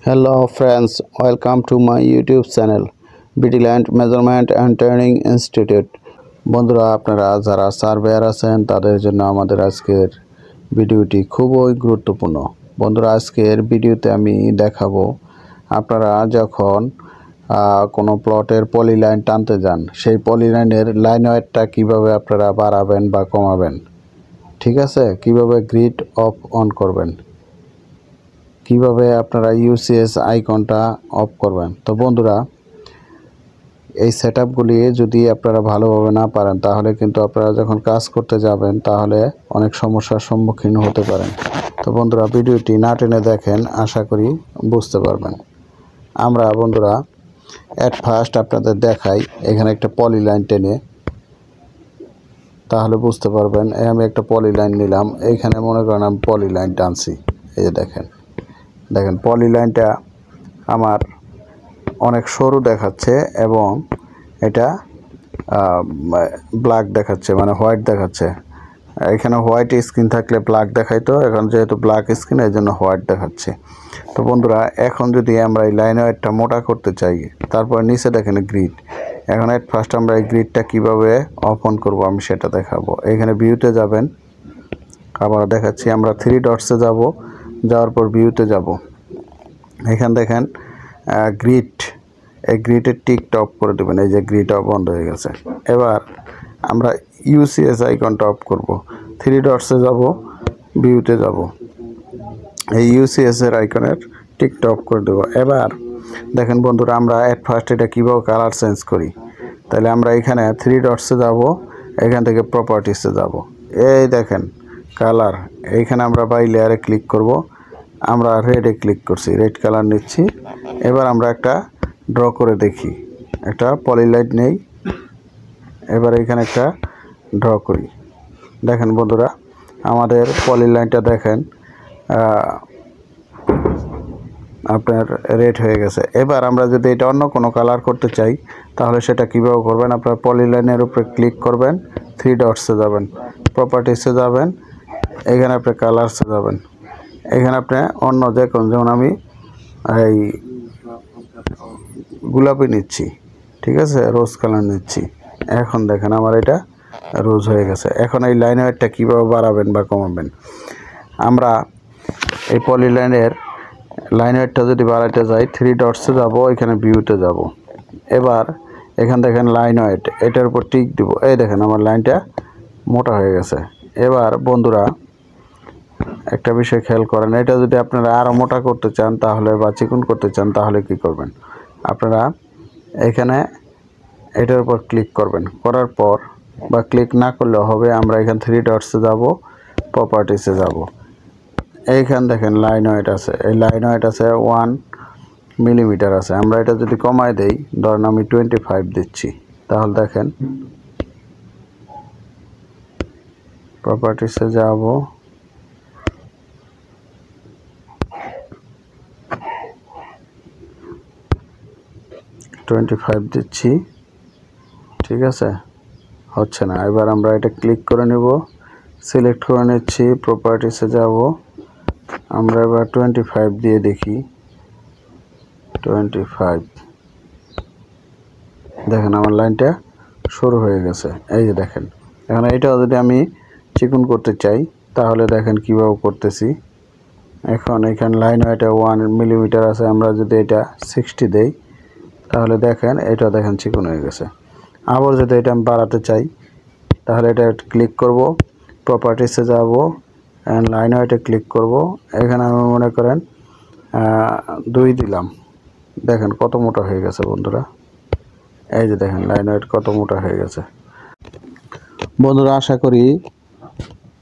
Hello friends, welcome to my YouTube channel BTLand Measurement and Training Institute। বন্ধুরা আপনারা যারা surveyor আছেন তাদের জন্য আমাদের আজকের ভিডিওটি খুবই গুরুত্বপূর্ণ। বন্ধুরা আজকের ভিডিওতে আমি দেখাবো আপনারা যখন কোনো প্লটের পলিলাইন টানতে যান সেই পলিলাইনের লাইন ওয়েটটা কিভাবে আপনারা বাড়াবেন বা কমাবেন, ঠিক আছে, কিভাবে গ্রিড অফ অন করবেন, কিভাবে আপনারা ইউসিএস আইকনটা অফ করবেন। তো বন্ধুরা এই সেটআপগুলি যদি আপনারা ভালোভাবে না পারেন তাহলে কিন্তু আপনারা যখন কাজ করতে যাবেন তাহলে অনেক সমস্যার সম্মুখীন হতে পারেন। তো বন্ধুরা ভিডিওটি না টেনে দেখেন, আশা করি বুঝতে পারবেন। আমরা বন্ধুরা অ্যাট ফার্স্ট আপনাদের দেখাই এখানে একটা পলিলাইন টেনে, তাহলে বুঝতে পারবেন। আমি একটা পলিলাইন নিলাম, এইখানে মনে করেন আমি পলিলাইন টানছি, এই যে দেখেন পলিলাইনটা আমার অনেক সরু দেখাচ্ছে এবং এটা ব্ল্যাক দেখাচ্ছে, মানে হোয়াইট দেখাচ্ছে। এখানে হোয়াইট স্ক্রিন থাকলে ব্ল্যাক দেখাইতো, এখন যেহেতু ব্ল্যাক স্ক্রিন এই জন্য হোয়াইট দেখাচ্ছে। তো বন্ধুরা এখন যদি আমরা এই লাইন ওয়েটটা মোটা করতে চাই, তারপর নিচে দেখেন গ্রিড। এখন এট ফার্স্ট আমরা এই গ্রিডটা কীভাবে অফ অন করবো আমি সেটা দেখাবো। এখানে ভিউতে যাবেন, আবার দেখাচ্ছি আমরা থ্রি ডটসে যাব, যাওয়ার পর ভিউতে যাব। এখানে দেখেন গ্রিড, এই গ্রিডের টিকটা অফ করে দেবেন, এই যে গ্রিড অফ বন্ধ হয়ে গেছে। এবার আমরা ইউসিএস আইকনটা অফ করব, থ্রি ডটসে যাব, ভিউতে যাব, এই ইউসিএস এর আইকনের টিকটা অফ করে দেবো। এবার দেখেন বন্ধুরা আমরা এট ফার্স্ট এটা কীভাবে কালার চেঞ্জ করি। তাহলে আমরা এখানে থ্রি ডটসে যাব, এখান থেকে প্রপার্টিসে যাব, এই দেখেন কালার, এইখানে আমরা বাই লেয়ারে ক্লিক করব। আমরা রেডে ক্লিক করছি, রেড কালার নিচ্ছি। এবার আমরা একটা ড্র করে দেখি, একটা পলিলাইট নেই, এবার এখানে একটা ড্র করি। দেখেন বন্ধুরা আমাদের পলিলাইনটা দেখেন আপনার রেড হয়ে গেছে। এবার আমরা যদি এটা অন্য কোনো কালার করতে চাই তাহলে সেটা কীভাবে করবেন, আপনার পলিলাইনের উপরে ক্লিক করবেন, থ্রি ডটসে যাবেন, প্রপার্টিসে যাবেন, এখানে আপনি কালারসে যাবেন, এখানে আপনি অন্য যেমন আমি এই গোলাপি নিচ্ছি, ঠিক আছে, রোজ কালার নিচ্ছি। এখন দেখেন আমার এটা রোজ হয়ে গেছে। এখন এই লাইন ওয়েটটা কীভাবে বাড়াবেন বা কমাবেন, আমরা এই পলিলাইনের লাইন ওয়েটটা যদি বাড়াইতে যাই থ্রি ডটসে যাব, এখানে ভিউতে যাব। এবার এখান দেখেন লাইন ওয়েট, এটার উপর টিক দিব, এই দেখেন আমার লাইনটা মোটা হয়ে গেছে। এবার বন্ধুরা একটা বিষয় খেয়াল করেন, এটা যদি আপনারা আরও মোটা করতে চান তাহলে বা চিকন করতে চান তাহলে কি করবেন, আপনারা এখানে এটার উপর ক্লিক করবেন, করার পর বা ক্লিক না করলেও হবে, আমরা এখান থ্রি ডটসে যাব, প্রপার্টিসে যাব, এইখান দেখেন লাইন ওয়েট আছে, এই লাইন ওয়েট আছে 1 মিলিমিটার আছে। আমরা এটা যদি কমাই দেই, ধরেন আমি 25 দিচ্ছি, তাহলে দেখেন প্রপার্টিসে যাব, 25 দিচ্ছি, ঠিক আছে, হচ্ছে না। এবার আমরা এটা ক্লিক করে নেব, সিলেক্ট করে নিচ্ছি, প্রপার্টিসে যাব, আমরা এবার 25 দিয়ে দেখি, 25, দেখেন আমার লাইনটা শুরু হয়ে গেছে, এই যে দেখেন। এখন এইটাও যদি আমি চিকন করতে চাই তাহলে দেখেন কীভাবে করতেছি। এখন এখানে লাইন ওয়েটে 1 মিলিমিটার আছে, আমরা যদি এটা 60 দেই তাহলে দেখেন এটা দেখেন চিকন হয়ে গেছে। আবার যদি এটা আমি বাড়াতে চাই তাহলে এটা ক্লিক করব, প্রপার্টিসে যাব, লাইন ওয়েটে ক্লিক করব, এখানে আমি মনে করেন 2 দিলাম, দেখেন কত মোটা হয়ে গেছে বন্ধুরা, এই যে দেখেন লাইন ওয়েট কত মোটা হয়ে গেছে। বন্ধুরা আশা করি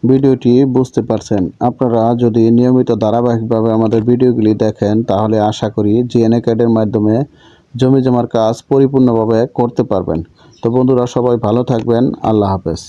ভিডিওটি বুঝতে পারছেন। আপনারা যদি নিয়মিত ধারাবাহিকভাবে আমাদের ভিডিওগুলি দেখেন তাহলে আশা করি জিএনএ ক্যাডের মাধ্যমে জমি জমার কাজ পরিপূর্ণভাবে করতে পারবেন। তো বন্ধুরা সবাই ভালো থাকবেন, আল্লাহ হাফেজ।